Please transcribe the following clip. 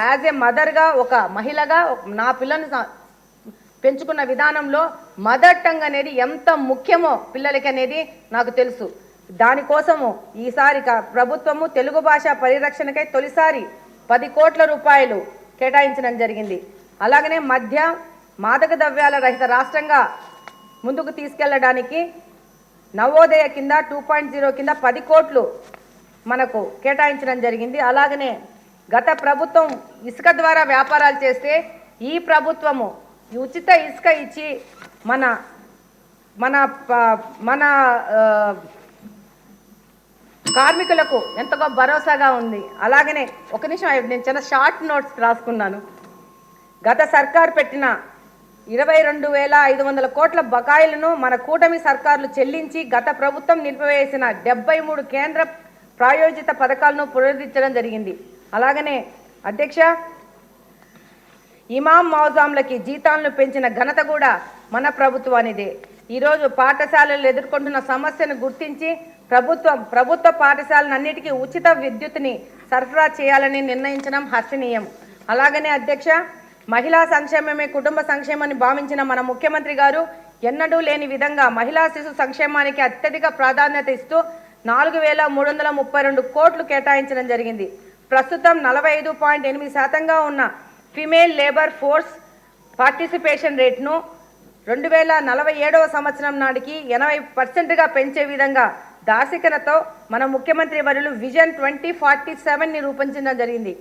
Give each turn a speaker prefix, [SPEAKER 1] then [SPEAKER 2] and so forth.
[SPEAKER 1] As a మదర్గా ఒక మహిళగా నా పిల్లల్ని పెంచుకున్న విధానంలో మదర్ టంగ్ అనేది ఎంత ముఖ్యమో పిల్లలకి అనేది నాకు తెలుసు. దానికోసము ఈసారి ప్రభుత్వము తెలుగు భాష పరిరక్షణకై తొలిసారి 10 కోట్ల రూపాయలు కేటాయించడం జరిగింది. అలాగనే మాదక ద్రవ్యాల రహిత రాష్ట్రంగా ముందుకు తీసుకెళ్లడానికి నవోదయ కింద 2.0 కింద 10 కోట్లు మనకు కేటాయించడం జరిగింది. అలాగనే గత ప్రభుత్వం ఇసుక ద్వారా వ్యాపారాలు చేస్తే ఈ ప్రభుత్వము ఉచిత ఇసుక ఇచ్చి మన మన మన కార్మికులకు ఎంతగా భరోసాగా ఉంది. అలాగనే ఒక నిమిషం నేను చిన్న షార్ట్ నోట్స్ రాసుకున్నాను. గత సర్కార్ పెట్టిన 22,500 కోట్ల బకాయిలను మన కూటమి సర్కార్లు చెల్లించి గత ప్రభుత్వం నిలిపివేసిన 73 కేంద్ర ప్రాయోజిత పథకాలను పునరుద్ధరించడం జరిగింది. అలాగనే అధ్యక్ష, ఇమాం మౌజాంలకి జీతాలను పెంచిన ఘనత కూడా మన ప్రభుత్వానిదే. ఈరోజు పాఠశాలలు ఎదుర్కొంటున్న సమస్యను గుర్తించి ప్రభుత్వ పాఠశాలన్నిటికీ ఉచిత విద్యుత్తుని సరఫరా చేయాలని నిర్ణయించడం హర్షణీయం. అలాగనే అధ్యక్ష, మహిళా సంక్షేమమే కుటుంబ సంక్షేమాన్ని భావించిన మన ముఖ్యమంత్రి గారు ఎన్నడూ లేని విధంగా మహిళా శిశు సంక్షేమానికి అత్యధిక ప్రాధాన్యత ఇస్తూ 4,332 కోట్లు కేటాయించడం జరిగింది. ప్రస్తుతం 45.8% ఉన్న ఫిమేల్ లేబర్ ఫోర్స్ పార్టిసిపేషన్ రేట్ను 2047వ సంవత్సరం నాటికి 80%గా పెంచే విధంగా దార్శనికతతో మన ముఖ్యమంత్రి వర్యులు విజన్ 2047ని రూపొందించడం జరిగింది.